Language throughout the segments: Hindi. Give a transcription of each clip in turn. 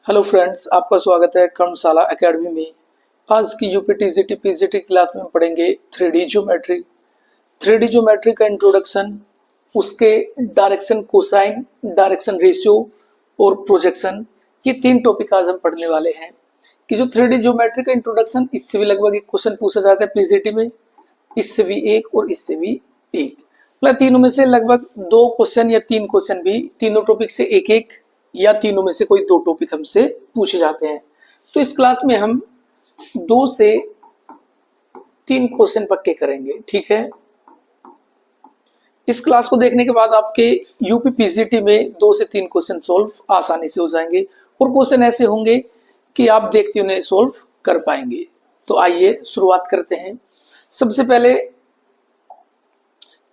हेलो फ्रेंड्स, आपका स्वागत है कर्मशाला एकेडमी में। आज की यूपी टीजीटी पीजीटी क्लास में पढ़ेंगे 3D ज्योमेट्री। 3D ज्योमेट्री का इंट्रोडक्शन, उसके डायरेक्शन कोसाइन, डायरेक्शन रेशियो और प्रोजेक्शन, ये 3 टॉपिक आज हम पढ़ने वाले हैं। कि जो 3D ज्योमेट्री का इंट्रोडक्शन, इससे भी लगभग एक क्वेश्चन पूछा जाता है पीजीटी में, इससे भी एक और इससे भी एक, मतलब तीनों में से लगभग 2 क्वेश्चन या 3 क्वेश्चन भी तीनों टॉपिक से एक एक या तीनों में से कोई 2 टॉपिक हमसे पूछे जाते हैं। तो इस क्लास में हम 2 से 3 क्वेश्चन पक्के करेंगे, ठीक है। इस क्लास को देखने के बाद आपके यूपी पीजीटी में 2 से 3 क्वेश्चन सॉल्व आसानी से हो जाएंगे और क्वेश्चन ऐसे होंगे कि आप देखते उन्हें सॉल्व कर पाएंगे। तो आइए शुरुआत करते हैं। सबसे पहले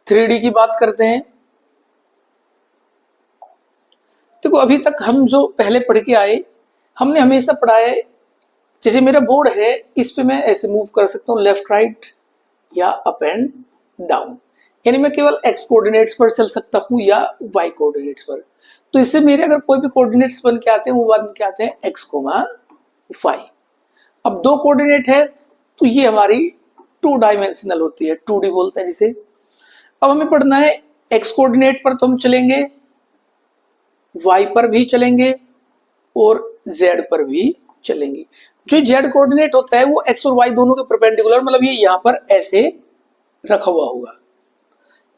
3D की बात करते हैं। देखो, अभी तक हम जो पहले पढ़ के आए, हमने हमेशा पढ़ा है, जैसे मेरा बोर्ड है, इस पे मैं ऐसे मूव कर सकता हूँ, लेफ्ट राइट या अप एंड डाउन, यानी मैं केवल एक्स कोऑर्डिनेट्स पर चल सकता हूँ या वाई कोऑर्डिनेट्स पर। तो इससे मेरे अगर कोई भी कोऑर्डिनेट्स बन के आते हैं, वो बन के आते हैं एक्स कोमा वाई। अब 2 कोऑर्डिनेट है तो ये हमारी 2 डायमेंशनल होती है, 2D बोलते हैं जिसे। अब हमें पढ़ना है एक्स कोऑर्डिनेट पर तो हम चलेंगे, y पर भी चलेंगे और z पर भी चलेंगे। जो z कोऑर्डिनेट होता है वो x और y दोनों के परपेंडिकुलर, मतलब ये यहाँ पर ऐसे रखा हुआ होगा,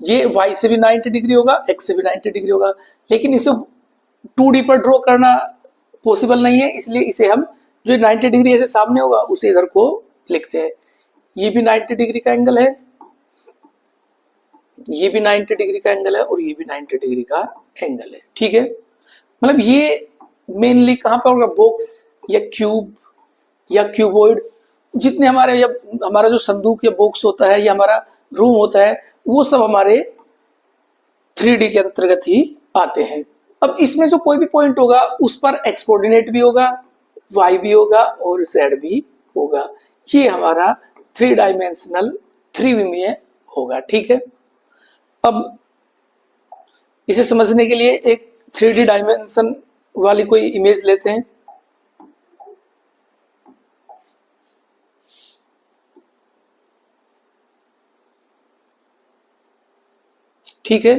ये y से भी 90 डिग्री होगा, x से भी 90 डिग्री होगा, लेकिन इसे 2D पर ड्रॉ करना पॉसिबल नहीं है, इसलिए इसे हम जो 90 डिग्री ऐसे सामने होगा उसे इधर को लिखते हैं। ये भी 90 डिग्री का एंगल है, ये भी 90 डिग्री का एंगल है और ये भी 90 डिग्री का एंगल है, ठीक है। मतलब ये मेनली कहाँ पर होगा, बॉक्स या क्यूब या क्यूबॉइड, जितने हमारे या हमारा जो संदूक या बॉक्स होता है या हमारा रूम होता है, वो सब हमारे 3D के अंतर्गत ही आते हैं। अब इसमें जो कोई भी पॉइंट होगा उस पर एक्स कोऑर्डिनेट भी होगा, वाई भी होगा और जेड भी होगा। ये हमारा 3 डायमेंशनल 3D होगा, ठीक है। अब इसे समझने के लिए एक 3D डायमेंशन वाली कोई इमेज लेते हैं। ठीक है,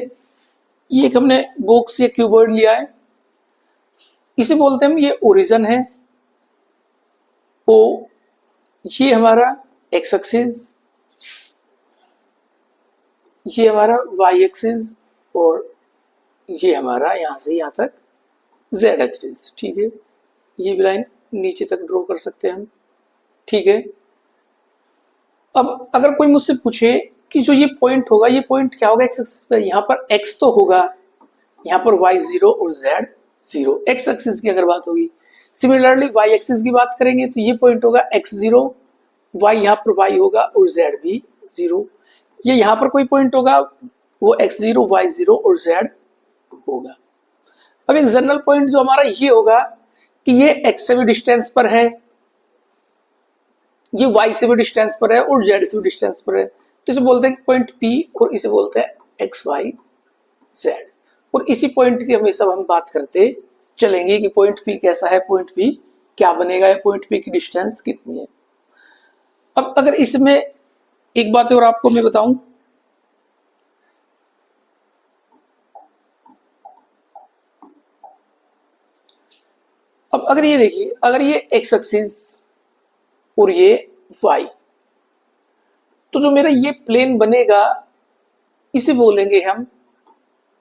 ये एक हमने बॉक्स या क्यूबॉइड लिया है, इसे बोलते हैं हम, ये ओरिजिन है ओ, ये हमारा एक्स एक्सिस, ये हमारा वाई एक्सिस और ये हमारा यहां से यहां तक जेड एक्सिस, ठीक है। ये भी लाइन नीचे तक ड्रॉ कर सकते हैं हम, ठीक है। अब अगर कोई मुझसे पूछे कि जो ये पॉइंट होगा, ये पॉइंट क्या होगा एक्स एक्सिस पे, यहाँ पर एक्स तो होगा, यहाँ पर वाई 0 और जेड 0, एक्स एक्सिस की अगर बात होगी। सिमिलरली वाई एक्सिस की बात करेंगे तो ये पॉइंट होगा एक्स 0, वाई यहाँ पर वाई होगा और जेड भी 0। ये यहाँ पर कोई पॉइंट होगा, वो एक्स 0 वाई 0 और जेड होगा। अब एक जनरल पॉइंट जो हमारा ये होगा कि ये एक्स से भी डिस्टेंस पर है, ये y से भी डिस्टेंस पर है और z से भी डिस्टेंस पर है, तो इसे बोलते हैं पॉइंट P और इसे बोलते हैं एक्स वाई जेड। और इसी पॉइंट की हमेशा हम बात करते चलेंगे कि पॉइंट P कैसा है, पॉइंट P क्या बनेगा, पॉइंट P की डिस्टेंस कितनी है। अब अगर इसमें एक बात और आपको मैं बताऊं, अब अगर ये देखिए, अगर ये एक्स एक्सिस और ये y, तो जो मेरा ये प्लेन बनेगा इसे बोलेंगे हम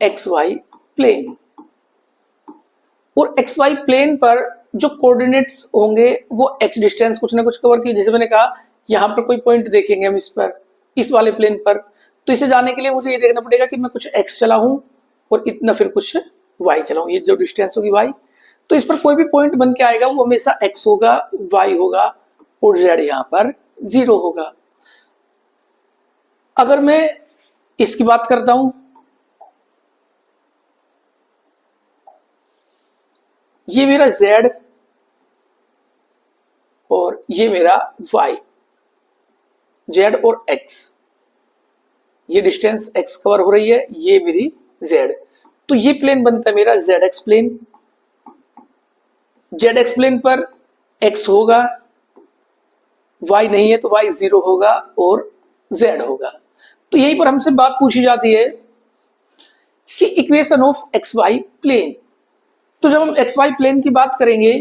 एक्स वाई प्लेन। और एक्स वाई प्लेन पर जो कोऑर्डिनेट्स होंगे वो एक्स डिस्टेंस कुछ ना कुछ कवर की, जैसे मैंने कहा यहाँ पर कोई पॉइंट देखेंगे हम इस पर, इस वाले प्लेन पर, तो इसे जाने के लिए मुझे ये देखना पड़ेगा कि मैं कुछ एक्स चला हूं और इतना फिर कुछ वाई चला हूं, ये जो डिस्टेंस होगी वाई। तो इस पर कोई भी पॉइंट बन के आएगा वो हमेशा एक्स होगा, वाई होगा और जेड यहाँ पर 0 होगा। अगर मैं इसकी बात करता हूं, ये मेरा z और ये मेरा y, z और x, ये डिस्टेंस x कवर हो रही है, ये मेरी z, तो ये प्लेन बनता है मेरा Z X plane. Z X plane पर एक्स होगा, वाई नहीं है तो वाई 0 होगा और जेड होगा। तो यहीं पर हमसे बात पूछी जाती है कि equation of X Y plane. तो जब हम एक्स वाई प्लेन की बात करेंगे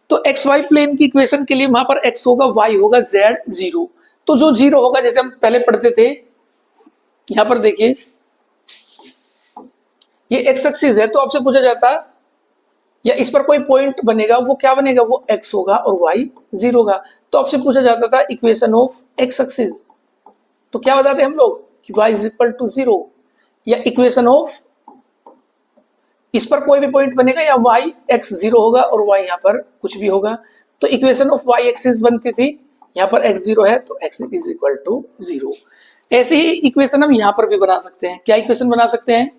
तो एक्स वाई प्लेन की इक्वेशन के लिए वहां पर एक्स होगा, वाई होगा, जेड 0। तो जो 0 होगा, जैसे हम पहले पढ़ते थे, यहां पर देखिए ये एक्स एक्सिस है, तो आपसे पूछा जाता या इस पर कोई पॉइंट बनेगा, वो क्या बनेगा, वो एक्स होगा और वाई 0 होगा। तो आपसे पूछा जाता था इक्वेशन ऑफ एक्स एक्सिस, तो क्या बताते हम लोग कि y इज इक्वल टू 0, या इक्वेशन ऑफ इस पर कोई भी पॉइंट बनेगा या y x 0 होगा और y यहाँ पर कुछ भी होगा। तो इक्वेशन ऑफ y एक्सिस बनती थी, यहाँ पर x 0 है तो x इज इक्वल टू 0। ऐसे ही इक्वेशन हम यहाँ पर भी बना सकते हैं। क्या इक्वेशन बना सकते हैं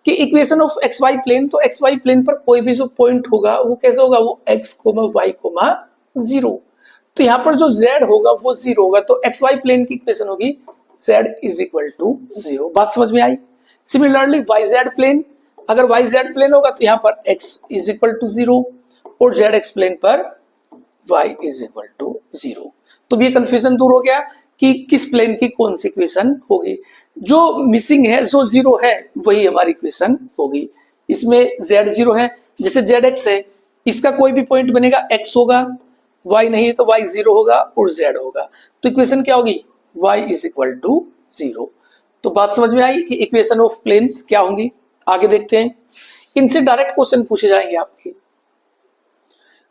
कि equation of X Y plane, तो एक्स वाई प्लेन पर कोई भी जो पॉइंट होगा वो कैसे होगा, वो x, y, 0। तो यहाँ पर जो z होगा वो 0 होगा, तो एक्स वाई प्लेन की इक्वेशन होगी z इज इक्वल टू 0। बात समझ में आई। सिमिलरली वाई जेड प्लेन, अगर वाई जेड प्लेन होगा तो यहाँ पर x इज इक्वल टू 0 और जेड एक्स प्लेन पर y इज इक्वल टू 0। तो ये कंफ्यूजन दूर हो गया कि किस प्लेन की कौन सी इक्वेशन होगी। जो मिसिंग है, जो 0 है, वही हमारी इक्वेशन होगी। इसमें z 0 है, जैसे जेड एक्स है, इसका कोई भी पॉइंट बनेगा x होगा, y नहीं है तो y 0 होगा और z होगा। तो इक्वेशन क्या होगी, y इज इक्वल टू 0। तो बात समझ में आई कि इक्वेशन ऑफ प्लेन्स क्या होंगी। आगे देखते हैं, इनसे डायरेक्ट क्वेश्चन पूछे जाएंगे आपके।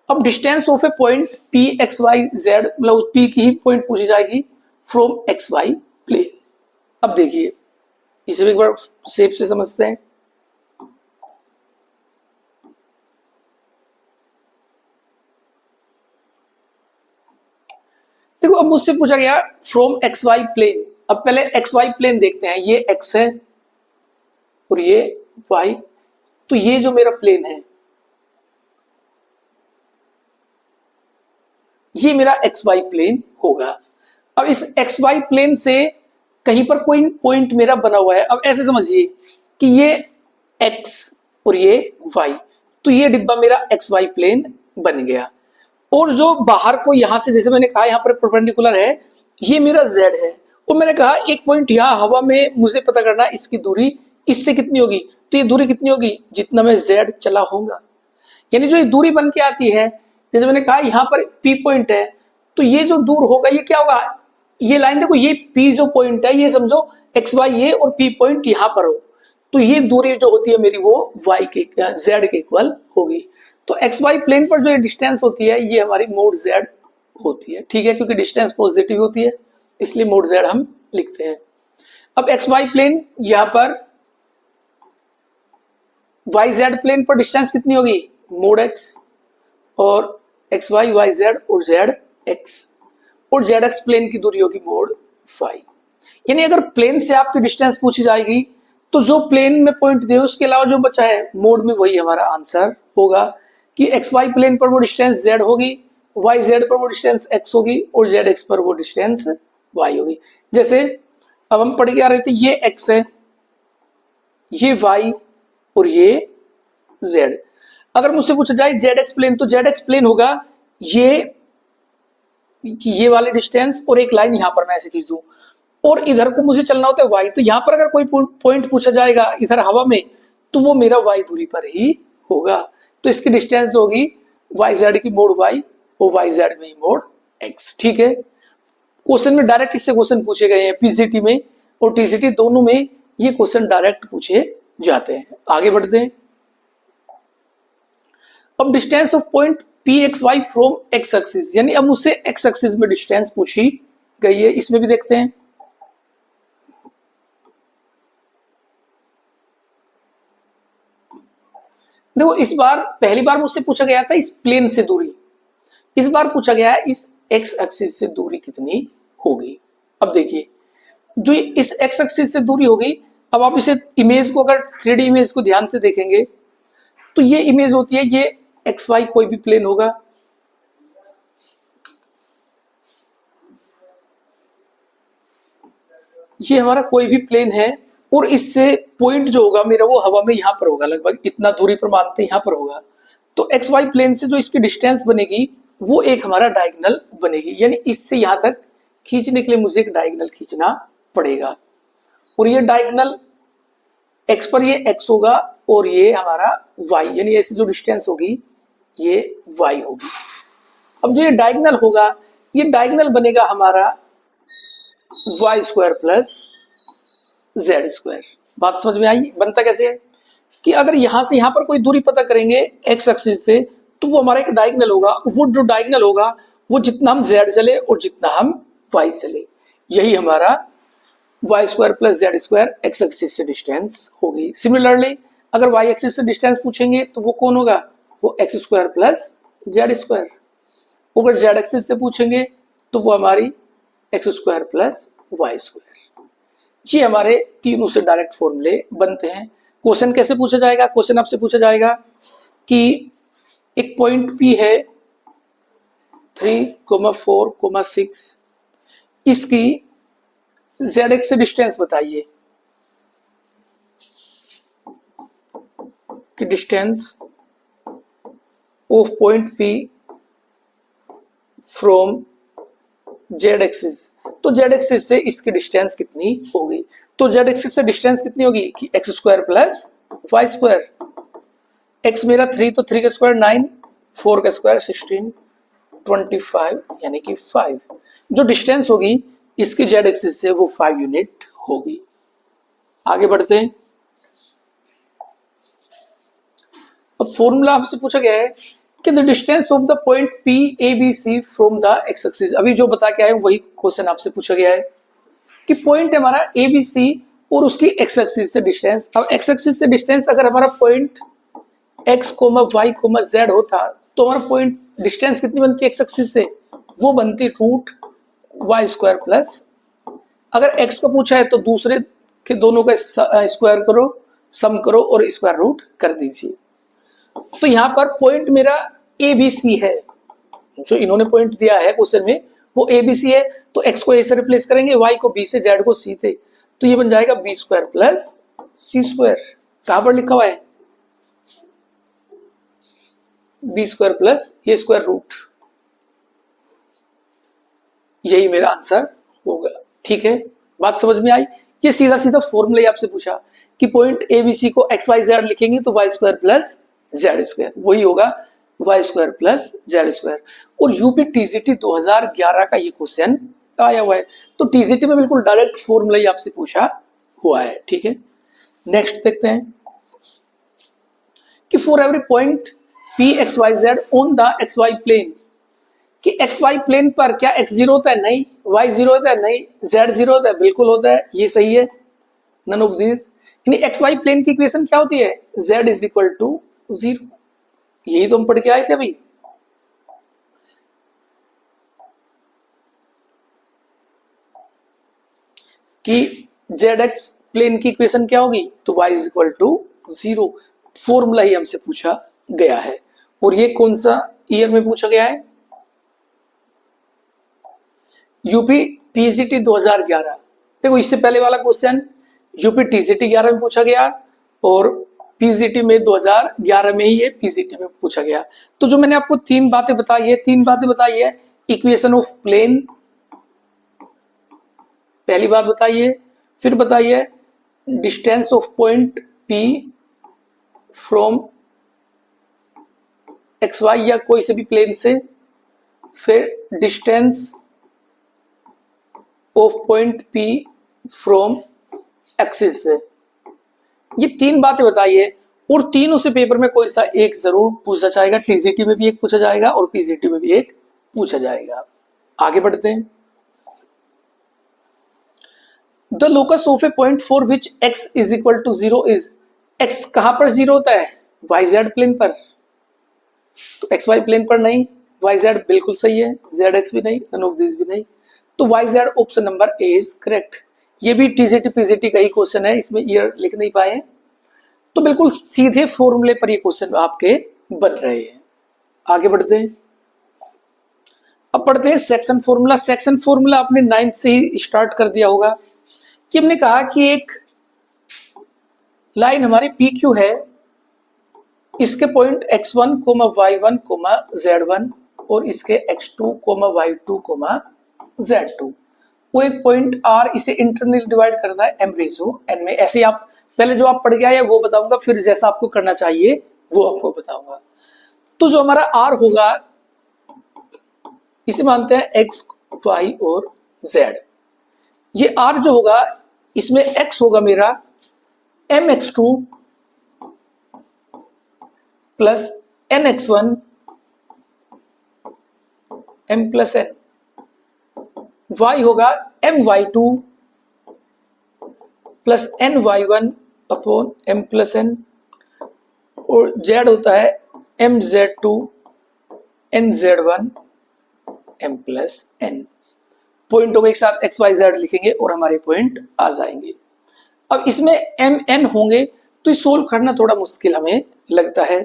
अब distance of a point P X Y Z, मतलब पी की ही पॉइंट पूछी जाएगी फ्रॉम एक्स वाई प्लेन। अब देखिए इसे भी एक बार शेप से समझते हैं। देखो अब मुझसे पूछा गया फ्रॉम एक्स वाई प्लेन। अब पहले एक्स वाई प्लेन देखते हैं, ये एक्स है और ये वाई, तो ये जो मेरा प्लेन है ये मेरा एक्स वाई प्लेन होगा। अब इस एक्स वाई प्लेन से कहीं पर कोई पॉइंट मेरा बना हुआ है। अब ऐसे समझिए कि ये एक्स और ये वाई, तो ये डिब्बा मेरा एक्स वाई प्लेन बन गया। और जो बाहर को यहां से, जैसे मैंने कहा यहाँ पर परपेंडिकुलर है, ये मेरा जेड है। और मैंने कहा एक पॉइंट यहाँ हवा में मुझे पता करना इसकी दूरी इससे कितनी होगी, तो ये दूरी कितनी होगी, जितना मैं जेड चला होगा। यानी जो ये दूरी बन के आती है, जैसे मैंने कहा यहाँ पर पी पॉइंट है, तो ये जो दूर होगा ये क्या होगा, ये लाइन देखो, ये पी जो पॉइंट है ये समझो एक्स वाई ये और पी पॉइंट यहाँ पर हो, तो ये दूरी जो होती है मेरी वो वाई के जेड के इक्वल होगी। तो एक्स वाई प्लेन पर जो ये डिस्टेंस होती है ये हमारी मोड जेड होती है, ठीक है, क्योंकि डिस्टेंस पॉजिटिव होती है इसलिए मोड जेड हम लिखते हैं। अब एक्स वाई प्लेन यहाँ पर वाई जेड प्लेन पर डिस्टेंस कितनी होगी, मोड एक्स, और एक्स वाई वाई जेड और जेड एक्स, और जेड एक्स प्लेन की दूरी होगी मोड फाई। यानी अगर प्लेन से आपकी डिस्टेंस पूछी जाएगी तो जो प्लेन में पॉइंट दे उसके अलावा जो बचा है मोड में, वही हमारा आंसर होगा कि एक्स वाई प्लेन पर वो डिस्टेंस जेड होगी, वाई जेड पर वो डिस्टेंस एक्स होगी और जेड एक्स पर वो डिस्टेंस वाई होगी। जैसे अब हम पढ़ के आ रहे थे, ये एक्स है, ये वाई और ये जेड। अगर मुझसे पूछा जाए जेड एक्स प्लेन, तो जेड एक्स प्लेन होगा ये वाले डिस्टेंस और एक लाइन यहां पर मैं ऐसे खींच दूं, और इधर को मुझे चलना होता है वाई, तो यहां पर अगर कोई पॉइंट पूछा जाएगा इधर हवा में, तो वो मेरा वाई दूरी पर ही होगा। तो इसकी डिस्टेंस होगी वाई जेड की मोड वाई और वाई जेड में मोड एक्स, ठीक है। क्वेश्चन में डायरेक्ट इससे क्वेश्चन पूछे गए हैं, पीसीटी में और टीसीटी दोनों में ये क्वेश्चन डायरेक्ट पूछे जाते हैं। आगे बढ़ते हैं। अब distance of point P X Y from X axis, यानी अब मुझसे एक्स एक्सिस में डिस्टेंस पूछी गई है, इसमें भी देखते हैं। देखो इस बार पहली बार मुझसे पूछा गया था इस प्लेन से दूरी, इस बार पूछा गया है इस एक्स एक्सिस से दूरी कितनी होगी। अब देखिए जो इस एक्स एक्सिस से दूरी होगी, अब आप इसे इमेज को अगर 3D इमेज को ध्यान से देखेंगे तो ये इमेज होती है, ये एक्स वाई कोई भी प्लेन होगा, ये हमारा कोई भी प्लेन है, और इससे पॉइंट जो होगा मेरा वो हवा में यहां पर होगा, लगभग इतना दूरी पर मानते हैं यहां पर होगा। तो एक्स वाई प्लेन से जो इसकी डिस्टेंस बनेगी वो एक हमारा डायगोनल बनेगी, यानी इससे यहां तक खींचने के लिए मुझे एक डायगोनल खींचना पड़ेगा। और ये डायगोनल एक्स पर ये एक्स होगा और ये हमारा वाई, यानी ऐसी जो डिस्टेंस होगी ये वाई होगी। अब जो ये डायगोनल होगा ये डायगोनल बनेगा हमारा Y square plus Z square. बात समझ में आई? बनता कैसे है कि अगर यहां से यहां पर कोई दूरी पता करेंगे एक्स एक्सिस से तो वो हमारा एक डायगोनल होगा, वो जो डायगोनल होगा वो जितना हम जेड चले और जितना हम वाई चले, यही हमारा Y square plus Z square X axis से डिस्टेंस होगी। सिमिलरली अगर वाई एक्सिस से डिस्टेंस पूछेंगे तो वो कौन होगा, वो X square plus Z square. अगर जेड एक्सिस से पूछेंगे तो वो हमारी X square plus Y square. ये हमारे तीनों से डायरेक्ट फॉर्मूले बनते हैं। क्वेश्चन कैसे पूछा जाएगा? क्वेश्चन आपसे पूछा जाएगा कि एक पॉइंट P है 3, 4, 6, इसकी जेड एक्स से डिस्टेंस बताइए कि distance of point P from Z axis. तो जेड एक्सिस से इसकी डिस्टेंस कितनी होगी? तो जेड एक्सिस से डिस्टेंस कितनी होगी कि X square plus Y square. X मेरा 3, तो 3 का स्क्वायर 9, 4 का स्क्वायर 16, 25 यानी कि 5। जो डिस्टेंस होगी इसकी जेड एक्सिस से वो 5 यूनिट होगी। आगे बढ़ते हैं। अब फॉर्मूला हमसे पूछा गया है कि the distance of the point P A B C from the x axis. अभी जो बता के आए वही क्वेश्चन आपसे पूछा गया है कि पॉइंट है हमारा A B C और उसकी एक्स एक्सिस से डिस्टेंस। अब एक्स एक्सिस से डिस्टेंस अगर हमारा पॉइंट x, y, z होता तो हमारा पॉइंट डिस्टेंस कितनी बनती है एक्स एक्सिस से, वो बनती रूट वाई स्क्वायर प्लस, अगर x का पूछा है तो दूसरे के दोनों का स्क्वायर करो, सम करो और स्क्वायर रूट कर दीजिए। तो यहां पर पॉइंट मेरा ए बी सी है, जो इन्होंने पॉइंट दिया है क्वेश्चन में वो ए बी सी है। तो x को a से रिप्लेस करेंगे, y को b से, z को c थे, तो ये बन जाएगा B square plus C square. कहां पर लिखा हुआ है? बी स्क्वायर प्लस ये स्क्वायर रूट, यही मेरा आंसर होगा। ठीक है, बात समझ में आई? ये सीधा सीधा फॉर्मूला ही आपसे पूछा कि पॉइंट ए बी सी को एक्स वाई जेड लिखेंगे तो Y square plus Z square, वही होगा Y square plus Z square. और यूपी टीजीटी 2011 का ये क्वेश्चन आया हुआ है, तो टीजीटी में बिल्कुल डायरेक्ट फॉर्मूला ही आपसे पूछा हुआ है। ठीक है, नेक्स्ट देखते हैं कि for every point P X Y Z on the X Y plane, कि एक्स वाई प्लेन पर क्या एक्स जीरो होता है? नहीं। वाई जीरो होता है? नहीं। जेड जीरो होता है? बिल्कुल होता है, ये सही है, नन ऑफ दिस। यानी एक्स वाई प्लेन की इक्वेशन क्या होती है? Z is equal to 0। यही तो हम पढ़ के आए थे अभी। कि जेड एक्स प्लेन की इक्वेशन क्या होगी? तो y is equal to 0। Formula ही हमसे पूछा गया है। और ये कौन सा ईयर में पूछा गया है? UP TGT 2011। देखो इससे पहले वाला क्वेश्चन यूपी टीजीटी 11 में पूछा गया और पीजीटी में 2011 में ही ये पीजीटी में पूछा गया। तो जो मैंने आपको तीन बातें बताई है, इक्वेशन ऑफ प्लेन पहली बात बताइए, फिर बताइए distance of point P from X Y या कोई से भी प्लेन से, फिर distance of point P from axis से। ये तीन बातें बताइए और तीनों से पेपर में कोई सा एक जरूर पूछा जाएगा। टीजीटी में भी एक पूछा जाएगा और पीजीटी में भी एक पूछा जाएगा। आगे बढ़ते हैं। The locus of a point for which X is equal to 0 is, X कहां पर 0 होता है? वाई जेड प्लेन पर। तो एक्स वाई प्लेन पर नहीं, वाई जेड बिल्कुल सही है, जेड एक्स भी नहीं, नन ऑफ दिस भी नहीं। तो Y Z option number A is correct. ये भी टीजीटी पीजीटी का ही क्वेश्चन है, इसमें ईयर लिख नहीं पाए, तो बिल्कुल सीधे फॉर्मूले पर ये क्वेश्चन आपके बन रहे हैं। आगे बढ़ते हैं। अब पढ़ते हैं सेक्शन फॉर्मूला। सेक्शन फॉर्मूला आपने 9th से ही स्टार्ट कर दिया होगा कि हमने कहा कि एक लाइन हमारी पी क्यू है इसके point x1 coma y1 coma z1 और इसके x2 coma y2 coma z2 और एक पॉइंट r इसे इंटरनल डिवाइड करता है m रेशो n में। ऐसे आप पहले जो आप पढ़ के आए वो बताऊंगा, फिर जैसा आपको करना चाहिए वो आपको बताऊंगा। तो जो हमारा r होगा इसे मानते हैं x, y और z। ये r जो होगा इसमें x होगा मेरा mx2 plus nx1 m plus n, y होगा my2 plus ny1 upon m plus n और z होता है mz2 nz1 m plus n। पॉइंटों के एक साथ x y z लिखेंगे और हमारे पॉइंट आ जाएंगे। अब इसमें m n होंगे तो इस सोल्व करना थोड़ा मुश्किल हमें लगता है।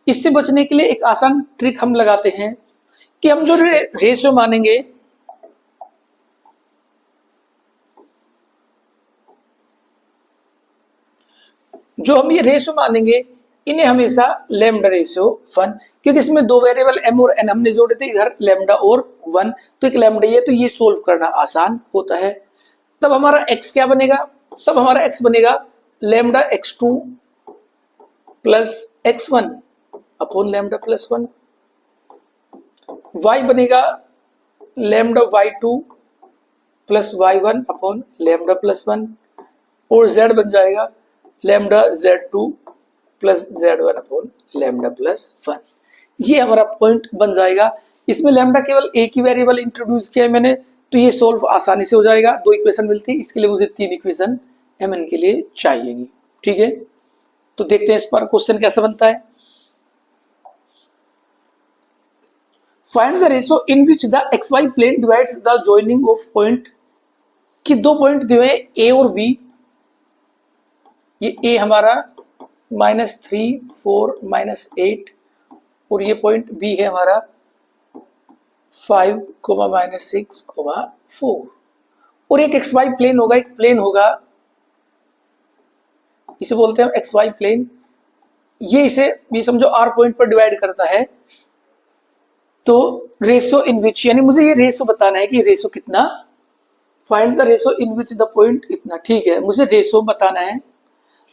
इससे बचने के लिए एक आसान ट्रिक हम लगाते हैं कि हम जो रेशियो मानेंगे इन्हें हमेशा लैम्डा रेशियो 1, क्योंकि इसमें दो वेरिएबल m और n हमने जोड़े थे, इधर लैम्डा और 1, तो एक लैम्डा ये, तो ये सोल्व करना आसान होता है। तब हमारा x क्या बनेगा? तब हमारा x बनेगा lambda x2 plus x1 upon lambda plus 1, y बनेगा lambda y2 plus y1 upon lambda plus 1 और z बन जाएगा lambda z2 plus z1 upon lambda plus 1। ये हमारा पॉइंट बन जाएगा। इसमें लैम्डा केवल एक ही वेरिएबल इंट्रोड्यूस किया है मैंने, तो ये सोल्व आसानी से हो जाएगा। दो इक्वेशन मिलती है, इसके लिए मुझे 3 इक्वेशन mn के लिए चाहिएगी। ठीक है, तो देखते हैं इस पर क्वेश्चन कैसा बनता है। Find the ratio in which the xy plane divides the joining of point, कि दो पॉइंट दिए हुए a और b। ये a हमारा -3, 4, -8 और ये पॉइंट b है हमारा 5, -6, 4 और एक xy प्लेन होगा, एक प्लेन होगा, इसे बोलते हैं xy प्लेन। ये समझो r पॉइंट पर डिवाइड करता है। तो रेशियो इन विच, यानी मुझे ये रेशियो बताना है कि रेशियो कितना, find the ratio in which the point इतना। ठीक है, मुझे रेशियो बताना है।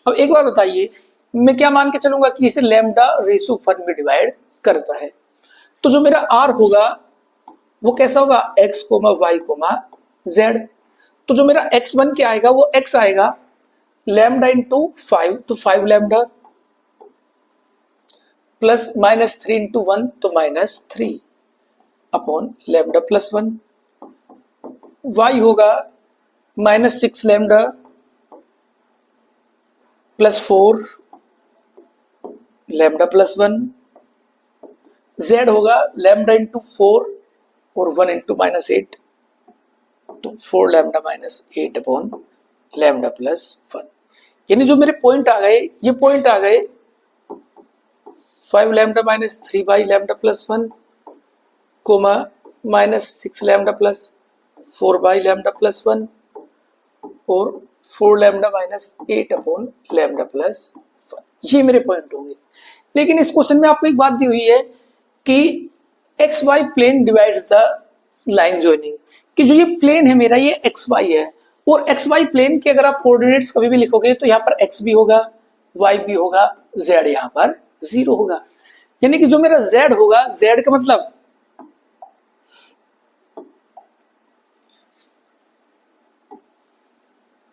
अब एक बार बताइए, मैं क्या मान के चलूंगा कि इसे लैम्डा रेशियो 1 में डिवाइड करता है। तो जो मेरा r होगा वो कैसा होगा, x, y, z। तो जो मेरा x1 क्या आएगा, वो x आएगा लैम्डा इंटू 5, तो 5 लैम्डा प्लस -3 इंटू 1, तो -3 अपॉन लैम्डा प्लस 1। y होगा -6 lambda plus 4 lambda plus 1। z होगा लैम्डा इंटू 4 और 1 इंटू -8, तो 4 लैम्डा -8 अपॉन लैम्डा प्लस 1। यानी जो मेरे पॉइंट आ गए, ये पॉइंट आ गए 5 lambda -3 by lambda plus 1 comma -6 lambda plus 4 by lambda plus 1 और 4 लैम्डा -8 अपॉन लैम्डा प्लस 1। ये मेरे पॉइंट होंगे। लेकिन इस क्वेश्चन में आपको एक बात दी हुई है कि X Y plane divides the line joining, कि जो ये प्लेन है मेरा, ये एक्स वाई है और एक्स वाई प्लेन के अगर आप कोऑर्डिनेट्स कभी भी लिखोगे तो यहाँ पर एक्स भी होगा, वाई भी होगा, जेड यहाँ पर 0 होगा। यानी कि जो मेरा जेड होगा, जेड का मतलब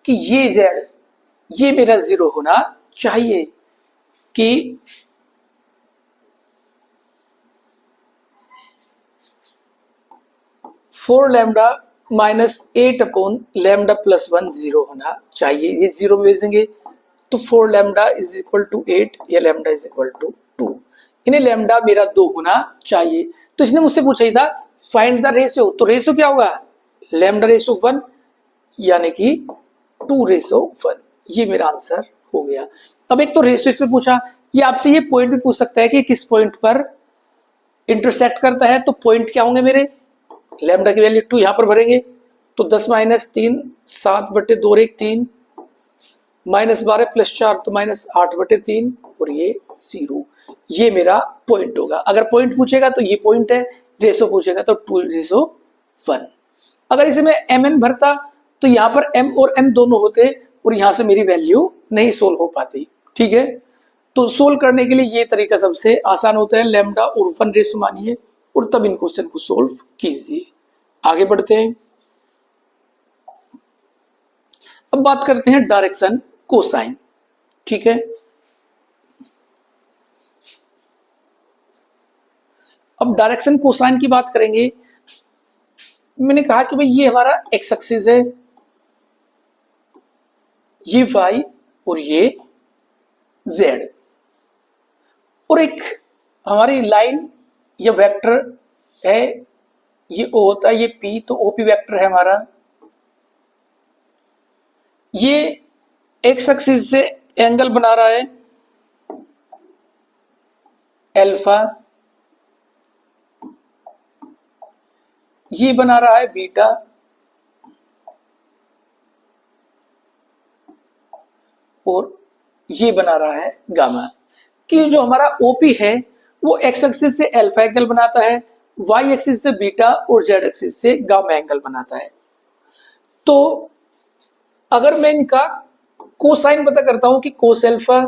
कि ये जेड, ये मेरा 0 होना चाहिए। कि four lambda -8 upon lambda plus 1 0 होना चाहिए। ये 0 में भेजेंगे तो 4 लैम्डा इज इक्वल टू 8 या लैम्डा इज इक्वल टू 2। इन्हें लैम्डा मेरा 2 होना चाहिए। तो इसने मुझसे पूछा ही था फाइंड द रेशियो, तो रेशियो क्या होगा, लैम्डा रेशियो 1 यानी कि 2:1। ये मेरा आंसर हो गया। अब एक तो रेशियो इसमें पूछा, ये आपसे ये पॉइंट भी पूछ सकता है कि किस पॉइंट पर इंटरसेक्ट करता है। तो पॉइंट क्या होंगे मेरे, लैम्डा की वैल्यू 2 यहां पर भरेंगे तो 10 - 3 7/2 1 3 -12 + 4 तो -8/3 और ये 0। ये मेरा पॉइंट होगा। अगर पॉइंट पूछेगा तो ये पॉइंट है, रेशो पूछेगा तो 2:1। अगर इसे मैं mn भरता तो यहाँ पर m और n दोनों होते और यहाँ से मेरी वैल्यू नहीं सोल्व हो पाती। ठीक है, तो सोल्व करने के लिए ये तरीका सबसे आसान होता है, लैम्डा और 1 रेशो मानिए और तब इन क्वेश्चन को सोल्व कीजिए। आगे बढ़ते हैं। अब बात करते हैं डायरेक्शन कोसाइन। ठीक है, अब डायरेक्शन कोसाइन की बात करेंगे। मैंने कहा कि भाई ये हमारा एक्स एक्सिस है, ये वाई और ये जेड, और एक हमारी लाइन या वेक्टर है, ये ओ होता है, ये पी, तो ओपी वेक्टर है हमारा। ये एक्स एक्सिस से एंगल बना रहा है अल्फा, ये बना रहा है बीटा, और ये बना रहा है गामा। कि जो हमारा ओपी है वो एक्स एक्सिस से अल्फा एंगल बनाता है, वाई एक्सिस से बीटा और जेड एक्सिस से गामा एंगल बनाता है। तो अगर मैं इनका कोसाइन पता करता हूं कि कोस अल्फा,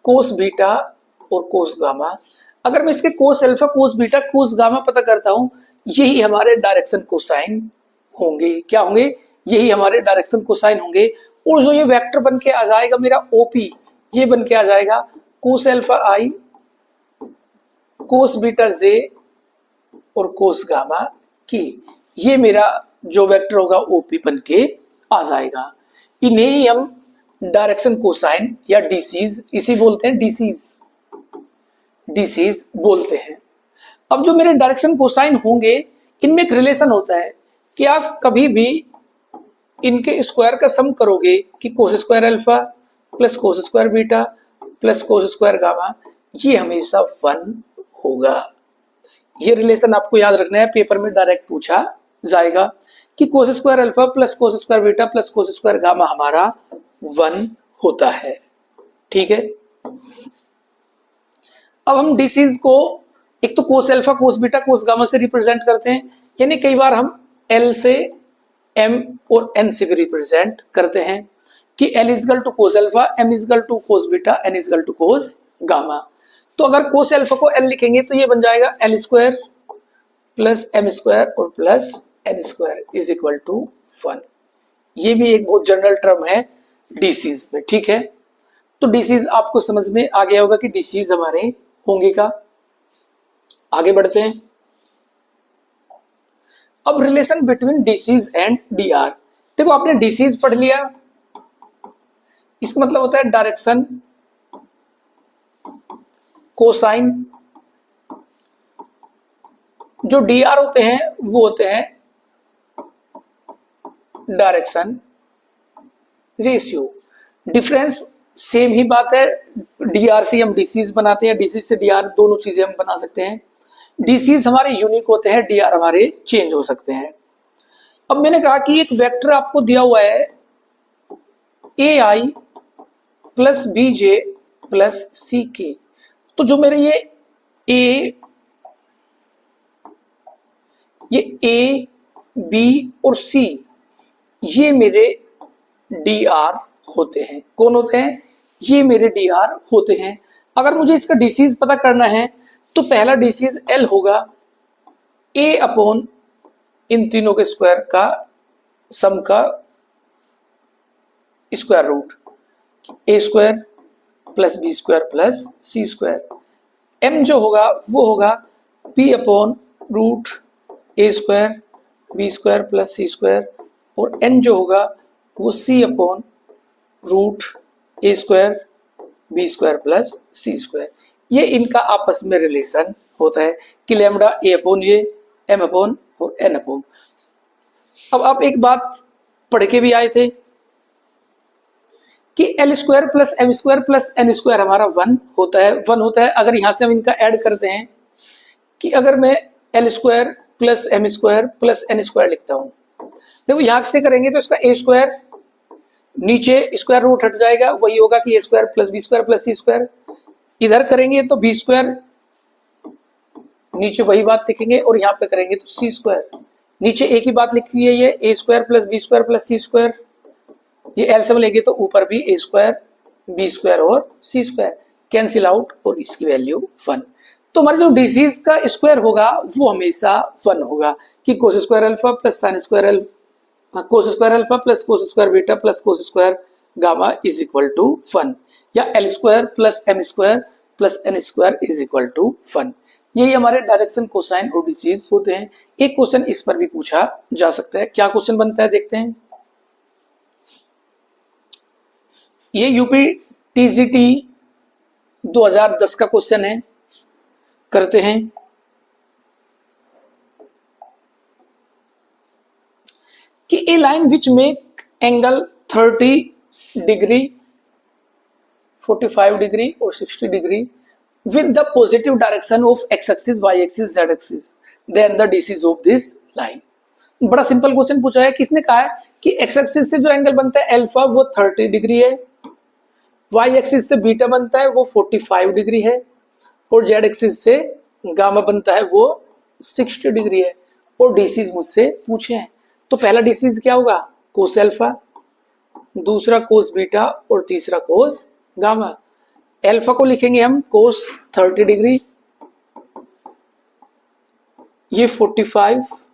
कोस बीटा और कोस गामा, अगर मैं इसके cos alpha, cos beta, cos gamma पता करता हूं, यही हमारे डायरेक्शन कोसाइन होंगे। क्या होंगे? यही हमारे डायरेक्शन कोसाइन होंगे। और जो ये वेक्टर बन के आ जाएगा मेरा ओपी, ये बन के आ जाएगा कोस अल्फा आई, कोस बीटा जे और कोस गामा की। ये मेरा जो वेक्टर होगा ओपी बन के आ जाएगा। इन्हें ही हम डायरेक्शन कोसाइन या डीसीज, इसी बोलते हैं डीसीज, डीसीज बोलते हैं। अब जो मेरे डायरेक्शन कोसाइन होंगे, इनमें एक रिलेशन होता है कि आप कभी भी इनके स्क्वायर का सम करोगे कि cos square alpha plus cos square beta plus cos square gamma, ये हमेशा 1 होगा। ये रिलेशन आपको याद रखना है, पेपर में डायरेक्ट पूछा जाएगा कि cos square alpha plus cos square beta plus cos square gamma हमारा 1 होता है। ठीक है, अब हम डीसीज को एक तो cos alpha, cos beta, cos gamma से रिप्रेजेंट करते हैं, यानी कई बार हम एल से, एम और एन से भी रिप्रेजेंट करते हैं कि L equal to cos alpha, M equal to cos beta, N equal to cos gamma. तो अगर कोस अल्फा को एल लिखेंगे तो ये बन जाएगा L square plus M square और plus N square is equal to 1। ये भी एक बहुत जनरल टर्म है डीसीज में। ठीक है, तो डीसीज आपको समझ में आ गया होगा कि डीसीज हमारे होंगे का। आगे बढ़ते हैं। अब relation between DCs and DR. देखो आपने डीसीज पढ़ लिया, इसका मतलब होता है डायरेक्शन कोसाइन। जो डीआर होते हैं वो होते हैं डायरेक्शन रेशियो। डिफरेंस सेम ही बात है, डीआर से हम डीसीज बनाते हैं, डीसी से डीआर, दोनों चीजें हम बना सकते हैं। डीसीज हमारे यूनिक होते हैं, डीआर हमारे चेंज हो सकते हैं। अब मैंने कहा कि एक वेक्टर आपको दिया हुआ है ए आई प्लस बी जे प्लस सी के। तो जो मेरे ये ए बी और सी, ये मेरे डी आर होते हैं। कौन होते हैं? ये मेरे डी आर होते हैं। अगर मुझे इसका डीसीज पता करना है तो पहला डीसीज एल होगा ए अपॉन इन तीनों के स्क्वायर का सम का square root, A square plus B square plus C square. M जो होगा वो होगा P upon root A square B square plus C square, और एन जो होगा वो C upon root A square B square plus C square. ये इनका आपस में रिलेशन होता है कि लैम्डा ए अपॉन ये, एम अपॉन और एन अपॉन। अब आप एक बात पढ़ के भी आए थे कि L square plus M square plus N square हमारा 1 होता है। 1 होता है अगर यहां से हम इनका ऐड करते हैं कि अगर मैं L square plus M square plus N square लिखता हूं, देखो यहां से करेंगे तो इसका ए स्क्वायर, नीचे स्क्वायर रूट हट जाएगा, वही होगा कि A square plus B square plus C square. इधर करेंगे तो बी स्क्वायर, नीचे वही बात लिखेंगे, और यहाँ पे करेंगे तो सी स्क्वायर। नीचे एक ही बात लिखी हुई है, ये A square plus B square plus C square. ये एलसीएम लेंगे तो ऊपर भी ए स्क्वायर बी स्क्वायर और सी स्क्वायर कैंसिल आउट, और इसकी वैल्यू 1। तो हमारे जो डिजीज का स्क्वायर होगा वो हमेशा 1 होगा, कि cos square alpha plus sine square alpha, cos square alpha plus cos square beta plus cos square gamma is equal to 1, या L square plus M square plus N square is equal to 1। यही हमारे डायरेक्शन, कोसाइन और डिजीज होते हैं। एक क्वेश्चन इस पर भी पूछा जा सकता है। क्या क्वेश्चन बनता है देखते हैं। ये यूपी टीजीटी 2010 का क्वेश्चन है, करते हैं। कि a line which make angle 30 degree 45 degree और 60 degree with the positive direction of X axis Y axis Z axis, then the DCs of this line. बड़ा सिंपल क्वेश्चन पूछा है। किसने कहा है कि एक्स एक्सिस से जो एंगल बनता है अल्फा वो 30 डिग्री है, वाई एक्सिस से बीटा बनता है वो 45 डिग्री है, और जेड एक्सिस से गामा बनता है वो 60 डिग्री है। और डिसीज मुझसे पूछे हैं, तो पहला डिसीज क्या होगा, कोस अल्फा, दूसरा कोस बीटा और तीसरा कोस गामा। अल्फा को लिखेंगे हम कोस 30 डिग्री, ये 45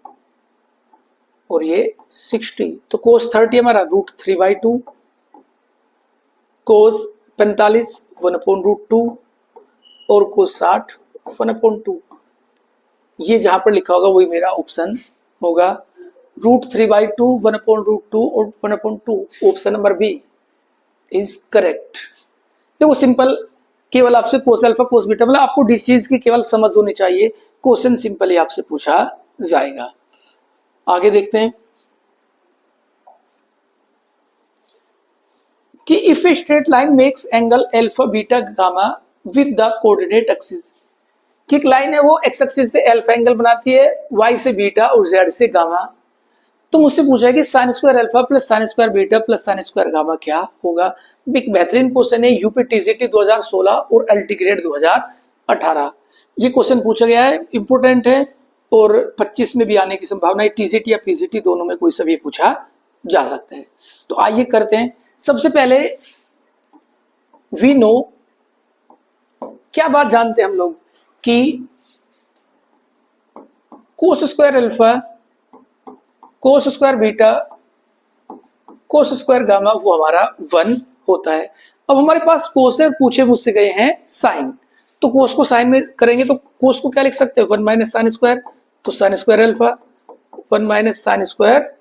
और ये 60। तो कोस 30 हमारा √3/2, कोस 45 1/√2 और कोस 60 1/2। ये जहां पर लिखा होगा वही मेरा ऑप्शन होगा, √3/2 1/√2 और 1/2। Option number B is correct. देखो सिंपल, केवल आपसे कोस अल्फा कोस बीटा, मतलब आपको डिसीज की केवल समझ होनी चाहिए। क्वेश्चन सिंपल ही आपसे पूछा जाएगा। आगे देखते हैं कि if a straight line makes angle alpha beta gamma with the coordinate axis, कि एक लाइन है वो एक्स एक्सिस से अल्फा एंगल बनाती है, वाई से बीटा और जेड से गामा। तो मुझसे पूछा है कि sign square alpha plus sine square beta plus sine square gamma क्या होगा। एक बेहतरीन क्वेश्चन है, यूपी टीजीटी 2016 और एलटी ग्रेड 2018 ये क्वेश्चन पूछा गया है, इंपोर्टेंट है, और 25 में भी आने की संभावना है। टीजीटी या पीजीटी दोनों में कोई सा भी पूछा जा सकता है। तो आइए करते हैं। सबसे पहले वी नो, क्या बात जानते हैं हम लोग कि cos square alpha cos square beta कोस स्क्वायर गामा वो हमारा 1 होता है। अब हमारे पास कोस है, पूछे मुझसे गए हैं साइन, तो कोस को साइन में करेंगे तो कोस को क्या लिख सकते हैं, 1 माइनस साइन स्क्वायर, तो sine square alpha 1 minus sine square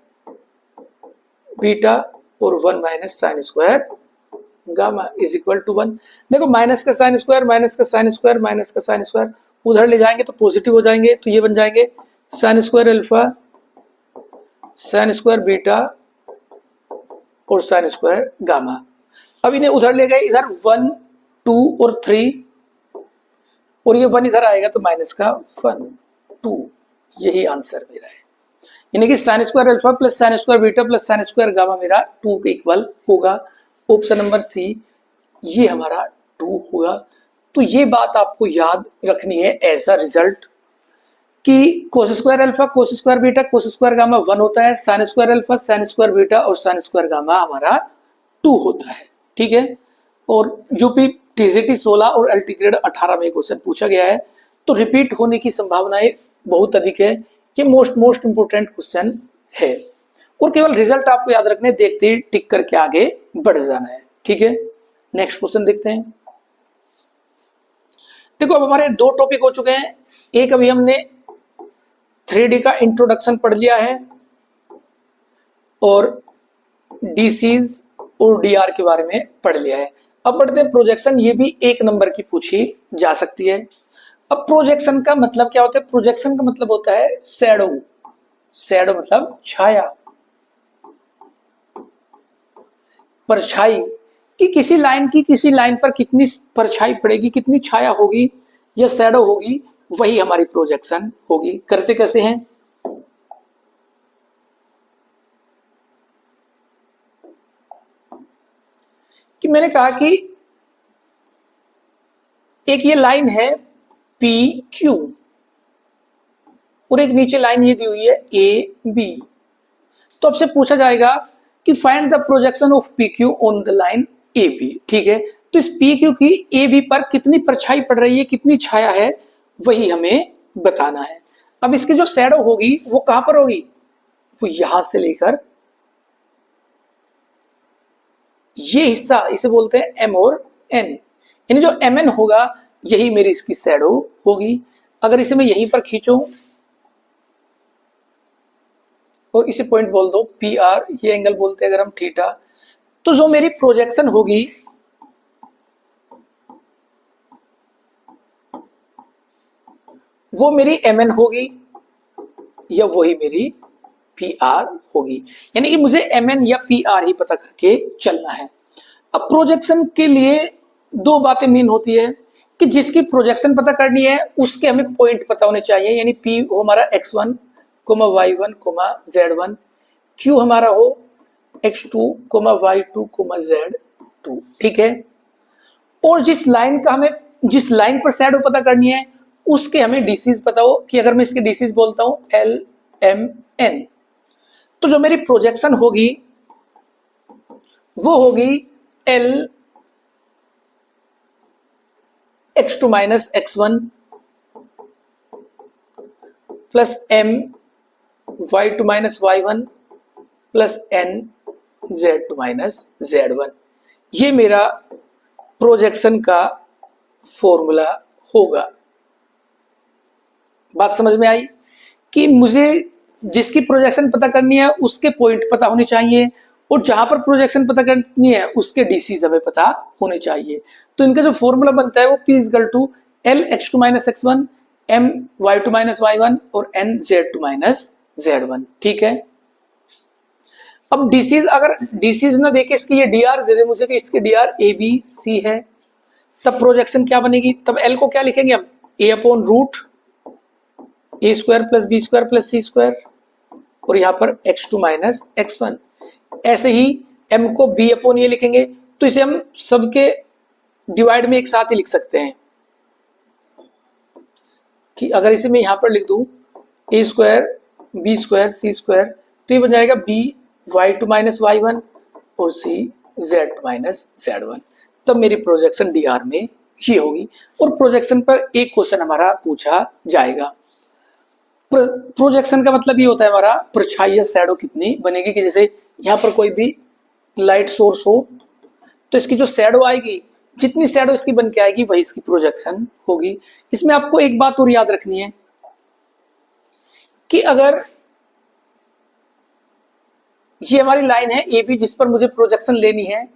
beta और 1 minus sine square gamma is equal to 1। देखो माइनस का साइन स्क्वायर माइनस का साइन स्क्वायर माइनस का साइन स्क्वायर उधर ले जाएंगे तो पॉजिटिव हो जाएंगे, तो ये बन जाएंगे sign square alpha sign square beta और साइन स्क्वायर गामा। अब इन्हें उधर ले गए, इधर 1 2 और 3, और ये 1 इधर आएगा तो माइनस का 1 2, यही आंसर मेरा है। यानी कि sign square alpha plus sine square beta plus sine square gamma मेरा 2 के इक्वल होगा। ऑप्शन नंबर सी ये हमारा 2 होगा। तो ये बात आपको याद रखनी है एज अ रिजल्ट, कि cos square alpha cos square beta कोस स्क्वायर गामा 1 होता है, sign square alpha sign square beta और साइन स्क्वायर गामा हमारा 2 होता है। ठीक है, और यूपी टीजीटी 16 और एलटी ग्रेड 18 में क्वेश्चन पूछा गया है, तो रिपीट होने की संभावनाएं बहुत अधिक है। ये मोस्ट इंपोर्टेंट क्वेश्चन है, और केवल रिजल्ट आपको याद रखने, देखते ही टिक करके आगे बढ़ जाना है। ठीक है, नेक्स्ट क्वेश्चन देखते हैं। देखो अब हमारे 2 टॉपिक हो चुके हैं। एक अभी हमने 3D का इंट्रोडक्शन पढ़ लिया है, और डीसीज और डीआर के बारे में पढ़ लिया है। अब बढ़ते हैं प्रोजेक्शन, ये भी 1 नंबर की पूछी जा सकती है। अब प्रोजेक्शन का मतलब क्या होता है, प्रोजेक्शन का मतलब होता है शैडो, शैडो मतलब छाया, परछाई, कि किसी लाइन की किसी लाइन पर कितनी परछाई पड़ेगी, कितनी छाया होगी या शैडो होगी, वही हमारी प्रोजेक्शन होगी। करते कैसे हैं, कि मैंने कहा कि एक ये लाइन है पी क्यू और एक नीचे लाइन ये दी हुई है ए बी। तो आपसे पूछा जाएगा कि find the projection of P Q on the line A B. ठीक है, तो इस पी क्यू की ए बी पर कितनी परछाई पड़ रही है, कितनी छाया है, वही हमें बताना है। अब इसकी जो शैडो होगी वो कहां पर होगी, वो यहां से लेकर ये हिस्सा, इसे बोलते हैं एम और एन, यानी जो एम एन होगा यही मेरी इसकी शैडो होगी। अगर इसे मैं यहीं पर खींचूं और इसे पॉइंट बोल दो पी आर, ये एंगल बोलते हैं अगर हम थीटा, तो जो मेरी प्रोजेक्शन होगी वो मेरी एम एन होगी या वही मेरी पी आर होगी, यानी कि मुझे एम एन या पी आर ही पता करके चलना है। अब प्रोजेक्शन के लिए दो बातें मेन होती है कि जिसकी प्रोजेक्शन पता करनी है उसके हमें पॉइंट पता होने चाहिए, यानी पी हो हमारा x1 y1 z1, q हमारा हो x2 y2 z2। ठीक है, और जिस लाइन पर शैडो पता करनी है उसके हमें डीसीज पता हो, कि अगर मैं इसके डीसीज बोलता हूं एल एम एन, तो जो मेरी प्रोजेक्शन होगी वो होगी L x2 minus x1 plus M y2 minus y1 plus N z2 minus z1। ये मेरा प्रोजेक्शन का फॉर्मूला होगा। बात समझ में आई कि मुझे जिसकी प्रोजेक्शन पता करनी है उसके पॉइंट पता होने चाहिए और जहां पर प्रोजेक्शन पता करनी है उसके डीसीज हमें पता होने चाहिए। तो इनका जो फॉर्मूला बनता है वो P equal to L x2 minus x1 m y2 minus y1 और n z2 माइनस z1। ठीक है, अब डीसीज, अगर डीसीज ना देके इसकी ये डी आर दे दे मुझे कि इसके D R A B C है, तब प्रोजेक्शन क्या बनेगी, तब एल को क्या लिखेंगे हम, A upon root A square plus B square plus C square और यहाँ पर x2 माइनस x1। ऐसे ही m को b अपॉन ये लिखेंगे, तो इसे हम सबके डिवाइड में एक साथ ही लिख सकते हैं कि अगर इसे मैं यहां पर लिख दूं ए स्क्वायर बी स्क्वायर सी स्क्वायर, तो ये बन जाएगा b y2 माइनस y1 और c z2 माइनस z1। तब मेरी प्रोजेक्शन डी आर में ये होगी और प्रोजेक्शन पर एक क्वेश्चन हमारा पूछा जाएगा। प्रोजेक्शन का मतलब ये होता है हमारा परछाई या शैडो कितनी बनेगी, कि जैसे यहाँ पर कोई भी लाइट सोर्स हो तो इसकी जो शैडो आएगी, जितनी शैडो इसकी बन के आएगी वही इसकी प्रोजेक्शन होगी। इसमें आपको एक बात और याद रखनी है कि अगर ये हमारी लाइन है ए बी जिस पर मुझे प्रोजेक्शन लेनी है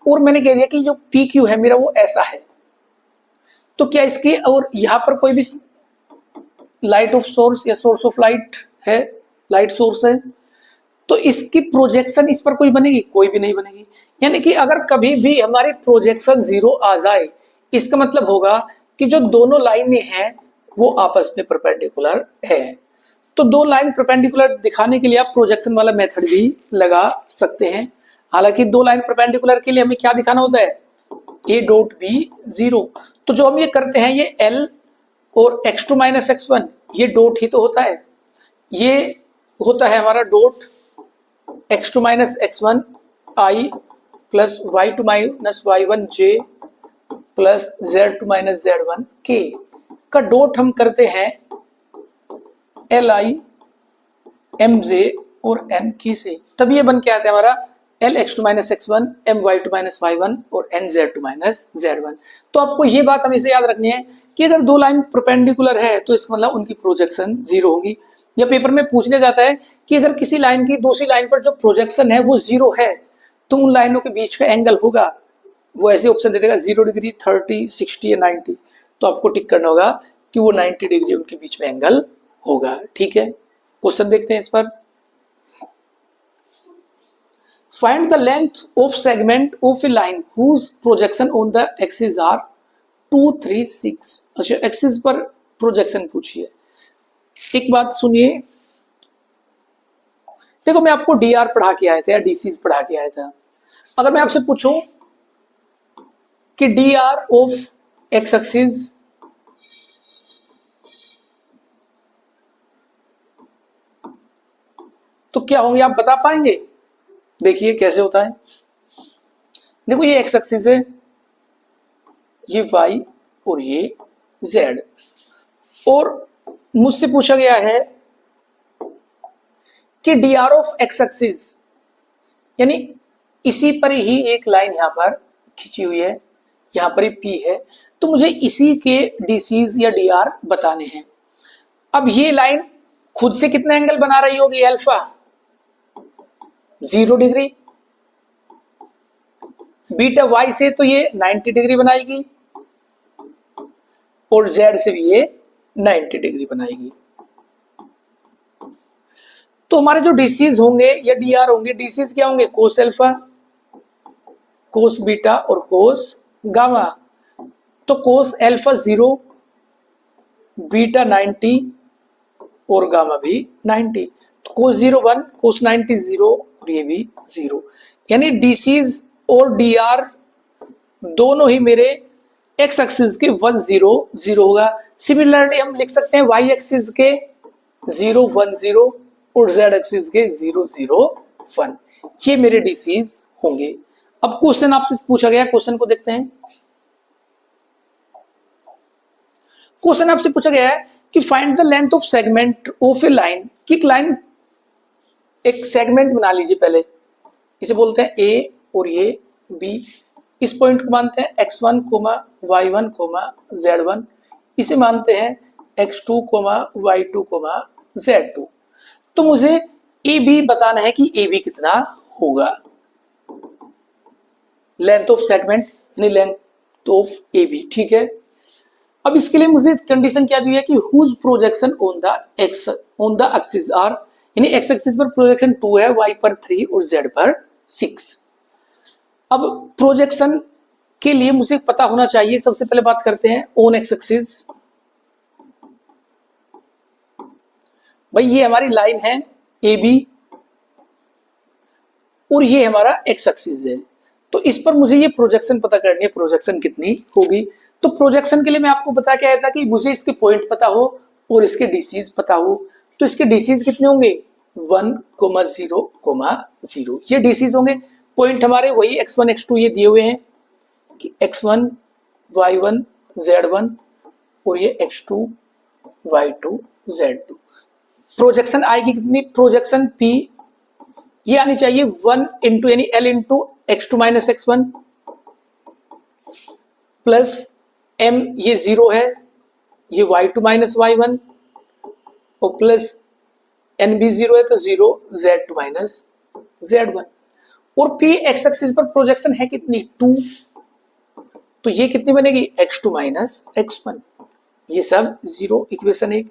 और मैंने कह दिया कि जो पी क्यू है मेरा वो ऐसा है, तो क्या इसकी और यहाँ पर कोई भी लाइट ऑफ सोर्स या सोर्स ऑफ लाइट है, लाइट सोर्स है, तो इसकी प्रोजेक्शन इस पर कोई बनेगी, कोई भी नहीं बनेगी। यानी कि अगर कभी भी हमारी प्रोजेक्शन जीरो आ जाए इसका मतलब होगा कि जो दोनों लाइनें हैं वो आपस में परपेंडिकुलर है। तो दो लाइन परपेंडिकुलर दिखाने के लिए आप प्रोजेक्शन वाला मेथड भी लगा सकते हैं। हालांकि दो लाइन परपेंडिकुलर के लिए हमें क्या दिखाना होता है, ए डॉट बी जीरो। तो जो हम ये करते हैं ये एल और x2 माइनस x1 ये डॉट ही तो होता है, ये होता है हमारा dot x2 minus x1 i plus y2 minus y1 j plus z2 minus z1 k का डॉट हम करते हैं li mj और mk से, तब ये बन के आता है हमारा L x2 minus x1 m y2 minus y1 और n z2 माइनस z1। तो आपको ये बात हमेशा याद रखनी है कि अगर दो लाइन परपेंडिकुलर है तो इसका मतलब उनकी प्रोजेक्शन जीरो होगी। या पेपर में पूछ लिया जाता है कि अगर किसी लाइन की दूसरी लाइन पर जो प्रोजेक्शन है वो जीरो है तो उन लाइनों के बीच का एंगल होगा, वो ऐसे ऑप्शन दे देगा 0 डिग्री 30 60 या 90, तो आपको टिक करना होगा कि वो 90 डिग्री उनके बीच में एंगल होगा। ठीक है, क्वेश्चन देखते हैं इस पर। Find the length of segment of a line whose projection on the axis are 2, 3, 6। अच्छा, एक्सिस पर प्रोजेक्शन पूछिए। एक बात सुनिए, देखो मैं आपको डी आर पढ़ा के आया था या डीसीज पढ़ा के आया था। अगर मैं आपसे पूछूं कि D R of X axis तो क्या होंगे आप बता पाएंगे? देखिए कैसे होता है। देखो ये एक्स एक्सिस है, ये वाई और ये जेड, और मुझसे पूछा गया है कि D R of X axis, यानी इसी पर ही एक लाइन यहां पर खींची हुई है, यहां पर ही पी है, तो मुझे इसी के डीसीज या डी आर बताने हैं। अब ये लाइन खुद से कितना एंगल बना रही होगी? अल्फा 0 डिग्री, बीटा वाई से तो ये 90 डिग्री बनाएगी, और जेड से भी ये 90 डिग्री बनाएगी। तो हमारे जो डीसीज होंगे या डी आर होंगे, डीसीज क्या होंगे? कोस अल्फा, कोस बीटा और कोस गामा। तो कोस अल्फा 0, बीटा 90 और गामा भी 90, तो कोस 0 1, कोस 90 0 और ये भी 0, यानी डीसीज और डी आर दोनों ही मेरे एक्स एक्सिस के 1 0 0 होगा। सिमिलरली हम लिख सकते हैं वाई एक्सिस के 0 1 0 और जेड एक्सिस के 0 0 1, ये मेरे डीसीज होंगे। अब क्वेश्चन आपसे पूछा गया, क्वेश्चन को देखते हैं। क्वेश्चन आपसे पूछा गया है कि find the length of segment of a line, कि एक लाइन, एक सेगमेंट बना लीजिए पहले, इसे बोलते हैं ए और ये बी, इस पॉइंट को मानते हैं x1, y1, z1, इसे मानते हैं x2, y2, z2। तो मुझे ए बी बताना है कि ए बी कितना होगा, लेंथ ऑफ सेगमेंट यानी लेंथ ऑफ ए बी, ठीक है। अब इसके लिए मुझे कंडीशन क्या दी है कि whose projection on the axis are, यानी एक्स एक्सिस पर प्रोजेक्शन 2 है, वाई पर 3 और जेड पर 6। अब प्रोजेक्शन के लिए मुझे पता होना चाहिए, सबसे पहले बात करते हैं ऑन एक्स एक्सिस। भाई ये हमारी लाइन है ए बी और ये हमारा एक्स एक्सिस है, तो इस पर मुझे ये प्रोजेक्शन पता करनी है, प्रोजेक्शन कितनी होगी। तो प्रोजेक्शन के लिए मैं आपको बता क्या था कि मुझे इसके पॉइंट पता हो और इसके डीसीज पता हो। तो इसके डीसीज कितने होंगे? 1, 0, 0, ये डीसीज होंगे। पॉइंट हमारे वही x1 x2 ये दिए हुए हैं कि x1 y1 z1 और ये x2 y2 z2। प्रोजेक्शन आएगी कितनी? प्रोजेक्शन p ये आनी चाहिए 1 इंटू यानी l into x2 minus x1 plus m, ये 0 है, ये y2 माइनस y1 और प्लस n भी 0 है तो 0 z2 माइनस z1। और p एक्स एक्सिस पर प्रोजेक्शन है कितनी? 2, तो ये कितनी बनेगी? x2 माइनस x1, ये सब 0, इक्वेशन 1।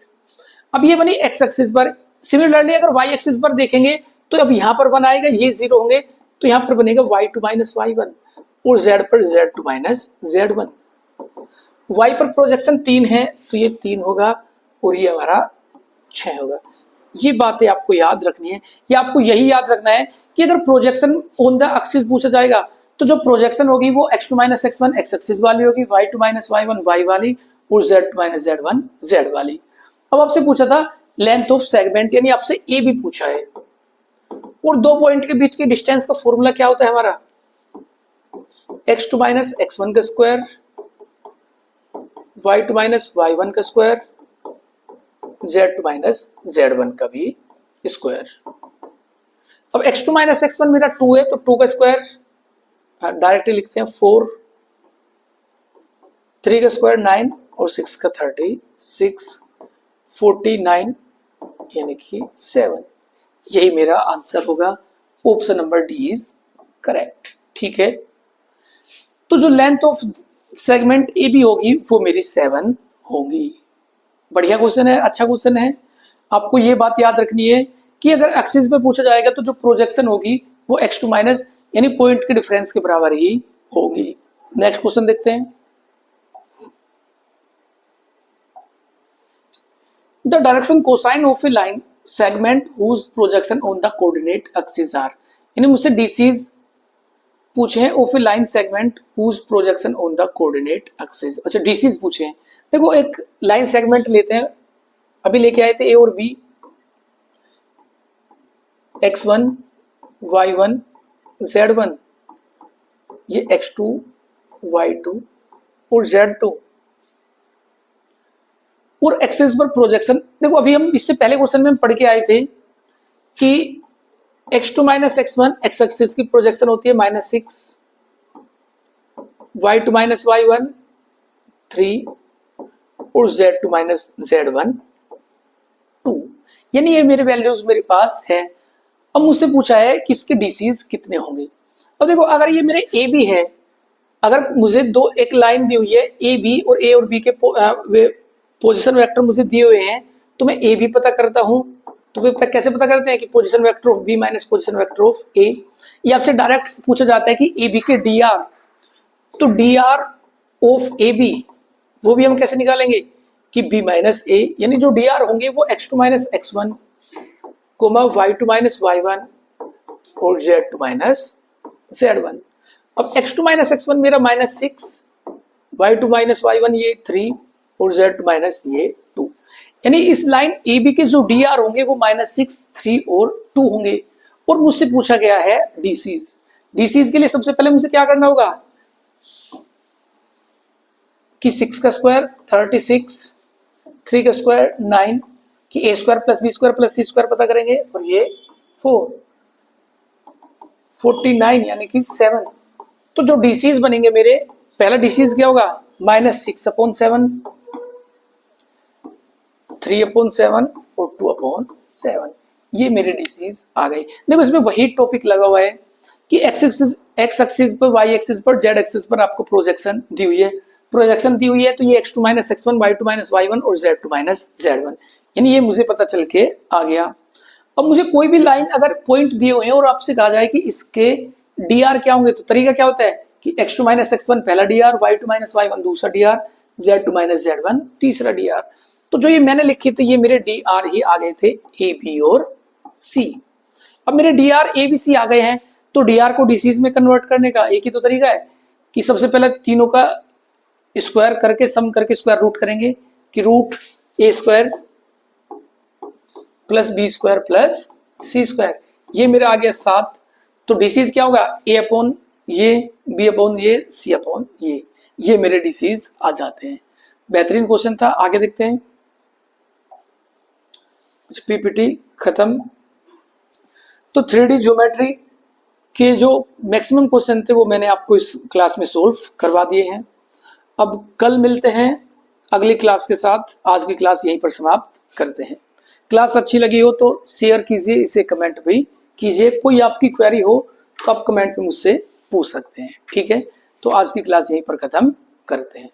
अब ये बनी एक्स एक्सिस पर। सिमिलरली अगर y एक्सिस पर देखेंगे तो अब यहां पर 1 आएगा, ये 0 होंगे, तो यहां पर बनेगा y2 माइनस y1 और z पर z2 माइनस z1। y पर प्रोजेक्शन 3 है तो ये 3 होगा और ये हमारा 6 होगा। ये बातें आपको याद रखनी है, या आपको यही याद रखना है कि अगर प्रोजेक्शन ऑन द एक्सिस पूछा जाएगा तो जो प्रोजेक्शन होगी वो x2 minus x1 x axis वाली होगी, y2 माइनस y1 y वाली और z2 माइनस z1 z वाली। अब आपसे पूछा था लेंथ ऑफ सेगमेंट, यानी आपसे ए भी पूछा है, और दो पॉइंट के बीच के डिस्टेंस का फॉर्मूला क्या होता है हमारा? x2 माइनस x1 का स्क्वायर, y2 माइनस y1 का स्क्वायर, z2 माइनस z1 का भी स्क्वायर। अब x2 माइनस x1 मेरा 2 है तो 2 का स्क्वायर डायरेक्टली लिखते हैं 4, 3 का स्क्वायर 9 और 6 का 36, 49 यानी कि 7। यही मेरा आंसर होगा, option number D is correct, ठीक है। तो जो length of segment A B होगी वो मेरी 7 होगी। बढ़िया क्वेश्चन है, अच्छा क्वेश्चन है। आपको ये बात याद रखनी है कि अगर एक्सिस पे पूछा जाएगा तो जो प्रोजेक्शन होगी वो x2 माइनस यानी पॉइंट के डिफरेंस के बराबर ही होगी। नेक्स्ट क्वेश्चन देखते हैं। The direction cosine of a line segment whose projection on the coordinate axis are, यानी मुझसे डीसीज पूछे हैं of a line segment whose projection on the coordinate axis. अच्छा डीसीज पूछे हैं। देखो एक लाइन सेगमेंट लेते हैं, अभी लेके आए थे ए और बी, x1 y1 z1, ये x2 y2 और z2 और एक्सिस पर प्रोजेक्शन। देखो अभी हम इससे पहले क्वेश्चन में पढ़ के आए थे कि x2 minus x1 x axis की प्रोजेक्शन होती है -6, y2 माइनस y1 3 और z2 माइनस z1 2। यानी ये मेरे वैल्यूज मेरे पास है। अब मुझसे पूछा है कि इसके डीसीज कितने होंगे। अब देखो अगर ये मेरे ए बी है, अगर मुझे दो एक लाइन दी हुई है ए बी और ए और बी के पोजीशन वेक्टर मुझे दिए हुए हैं, तो मैं ए बी पता करता हूं। तो वे कैसे पता करते हैं कि position vector of B minus position vector of A. ये आपसे डायरेक्ट पूछा जाता है कि ए बी के डी आर, तो D R of A B वो भी हम कैसे निकालेंगे कि बी माइनस ए, यानी जो डी आर होंगे वो x2 minus x1 coma y2 minus y1 और z2 माइनस z1। अब x2 माइनस x1 मेरा -6, y2 माइनस y1 ये 3 और z2 माइनस ये 2। यानी इस लाइन ए बी के जो डी आर होंगे वो -6, 3 और 2 होंगे। और मुझसे पूछा गया है डीसीज। डीसीज के लिए सबसे पहले मुझे क्या करना होगा कि 6 का स्क्वायर 36, 3 का स्क्वायर 9, कि A square plus B square plus C square पता करेंगे, और ये 49 यानी कि 7। तो जो डीसीज बनेंगे मेरे, पहला डीसीज क्या होगा -6/7, 3/7 और 2/7। ये मेरे डीसीज आ गए। देखो इसमें वही टॉपिक लगा हुआ है कि एक्स एक्सिस पर, वाई एक्सिस पर, जेड एक्सिस पर आपको प्रोजेक्शन दी हुई है। प्रोजेक्शन दी हुई है तो ये x2 minus x1, y2 minus y1 और z2 माइनस z1, यानी ये मुझे पता चल के आ गया। अब मुझे कोई भी लाइन अगर पॉइंट दिए हुए हैं और आपसे कहा जाए कि इसके dr क्या होंगे, तो तरीका क्या होता है कि x2 माइनस x1 पहला dr, y2 माइनस y1 दूसरा dr, z2 माइनस z1 तीसरा dr। तो जो ये मैंने लिखे थे ये मेरे dr ही आ गए थे a b और c। अब मेरे dr a b c आ गए हैं, तो dr को dc's में कन्वर्ट करने का एक ही तो तरीका है कि सबसे पहले तीनों का स्क्वायर करके सम करके स्क्वायर रूट करेंगे कि root A square plus B square plus C square, ये मेरा आ गया 7। तो डीसीज क्या होगा ए अपॉन ये, बी अपॉन ये, सी अपॉन ये मेरे डीसीज आ जाते हैं। बेहतरीन क्वेश्चन था, आगे देखते हैं। पीपीटी खत्म। तो 3D ज्योमेट्री के जो मैक्सिमम क्वेश्चन थे वो मैंने आपको इस क्लास में सोल्व करवा दिए हैं। अब कल मिलते हैं अगली क्लास के साथ। आज की क्लास यहीं पर समाप्त करते हैं। क्लास अच्छी लगी हो तो शेयर कीजिए, इसे कमेंट भी कीजिए। कोई आपकी क्वेरी हो तो आप कमेंट में मुझसे पूछ सकते हैं, ठीक है। तो आज की क्लास यहीं पर खत्म करते हैं।